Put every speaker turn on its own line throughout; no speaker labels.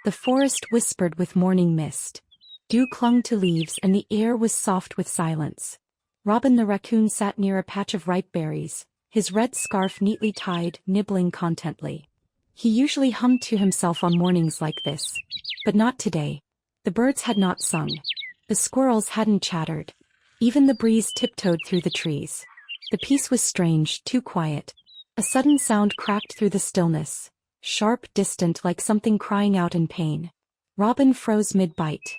The forest whispered with morning mist. Dew clung to leaves and the air was soft with silence. Robin the Raccoon sat near a patch of ripe berries, his red scarf neatly tied, nibbling contentedly. He usually hummed to himself on mornings like this. But not today. The birds had not sung. The squirrels hadn't chattered. Even the breeze tiptoed through the trees. The peace was strange, too quiet. A sudden sound cracked through the stillness, sharp, distant, like something crying out in pain. Robin froze mid-bite.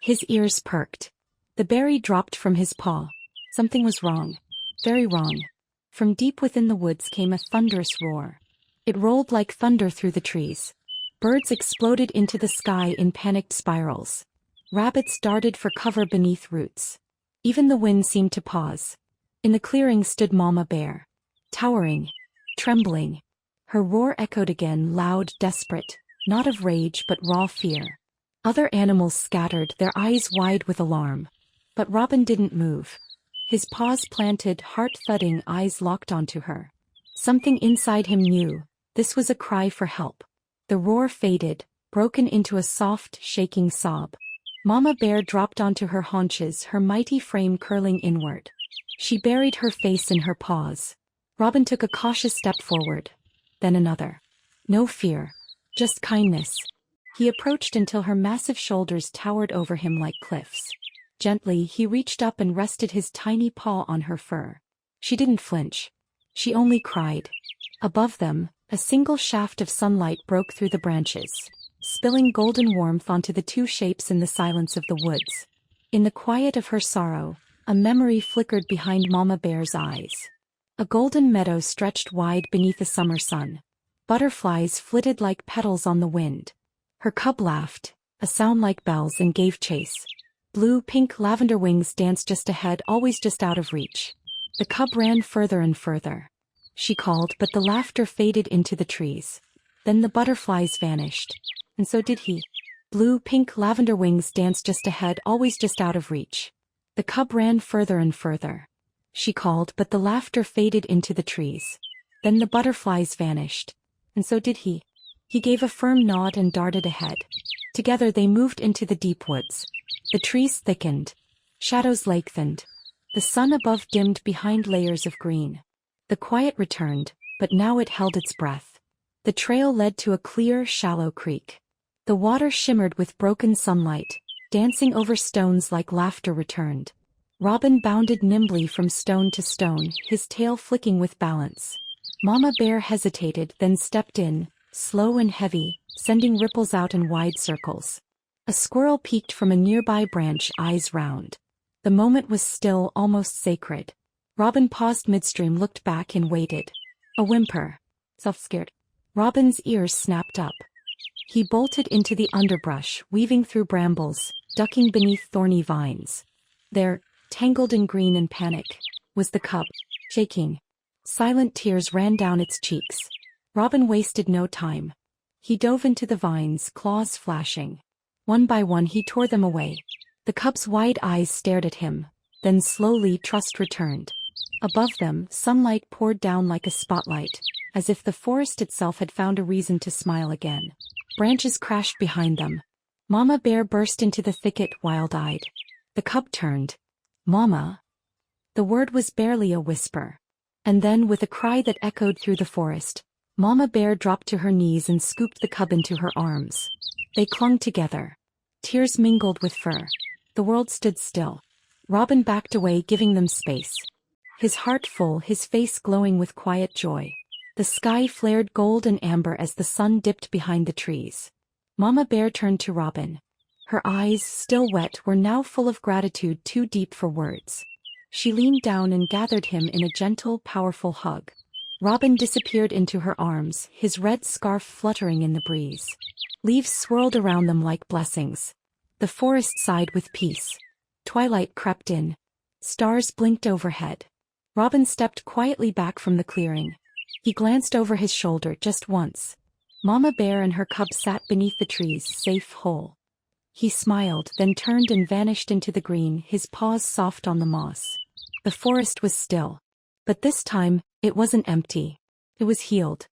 His ears perked. The berry dropped from his paw. Something was wrong. Very wrong. From deep within the woods came a thunderous roar. It rolled like thunder through the trees. Birds exploded into the sky in panicked spirals. Rabbits darted for cover beneath roots. Even the wind seemed to pause. In the clearing stood Mama Bear. Towering. Trembling. Her roar echoed again, loud, desperate, not of rage but raw fear. Other animals scattered, their eyes wide with alarm. But Robin didn't move. His paws planted, heart-thudding, eyes locked onto her. Something inside him knew. This was a cry for help. The roar faded, broken into a soft, shaking sob. Mama Bear dropped onto her haunches, her mighty frame curling inward. She buried her face in her paws. Robin took a cautious step forward. Then another. No fear. Just kindness. He approached until her massive shoulders towered over him like cliffs. Gently, he reached up and rested his tiny paw on her fur. She didn't flinch. She only cried. Above them, a single shaft of sunlight broke through the branches, spilling golden warmth onto the two shapes in the silence of the woods. In the quiet of her sorrow, a memory flickered behind Mama Bear's eyes. A golden meadow stretched wide beneath the summer sun. Butterflies flitted like petals on the wind. Her cub laughed, a sound like bells, and gave chase. Blue, pink, lavender wings danced just ahead, always just out of reach. The cub ran further and further. She called, but the laughter faded into the trees. Then the butterflies vanished. And so did he. Blue, pink, lavender wings danced just ahead, always just out of reach. The cub ran further and further. She called, but the laughter faded into the trees. Then the butterflies vanished. And so did he. He gave a firm nod and darted ahead. Together they moved into the deep woods. The trees thickened. Shadows lengthened. The sun above dimmed behind layers of green. The quiet returned, but now it held its breath. The trail led to a clear, shallow creek. The water shimmered with broken sunlight, dancing over stones like laughter returned. Robin bounded nimbly from stone to stone, his tail flicking with balance. Mama Bear hesitated, then stepped in, slow and heavy, sending ripples out in wide circles. A squirrel peeked from a nearby branch, eyes round. The moment was still, almost sacred. Robin paused midstream, looked back and waited. A whimper. Self-scared. Robin's ears snapped up. He bolted into the underbrush, weaving through brambles, ducking beneath thorny vines. There, tangled in green and panic, was the cub, shaking. Silent tears ran down its cheeks. Robin wasted no time. He dove into the vines, claws flashing. One by one he tore them away. The cub's wide eyes stared at him. Then slowly trust returned. Above them, sunlight poured down like a spotlight, as if the forest itself had found a reason to smile again. Branches crashed behind them. Mama Bear burst into the thicket, wild-eyed. The cub turned. "Mama." The word was barely a whisper. And then, with a cry that echoed through the forest, Mama Bear dropped to her knees and scooped the cub into her arms. They clung together. Tears mingled with fur. The world stood still. Robin backed away, giving them space. His heart full, his face glowing with quiet joy. The sky flared gold and amber as the sun dipped behind the trees. Mama Bear turned to Robin. Her eyes, still wet, were now full of gratitude too deep for words. She leaned down and gathered him in a gentle, powerful hug. Robin disappeared into her arms, his red scarf fluttering in the breeze. Leaves swirled around them like blessings. The forest sighed with peace. Twilight crept in. Stars blinked overhead. Robin stepped quietly back from the clearing. He glanced over his shoulder just once. Mama Bear and her cub sat beneath the trees, safe, whole. He smiled, then turned and vanished into the green, his paws soft on the moss. The forest was still. But this time, it wasn't empty. It was healed.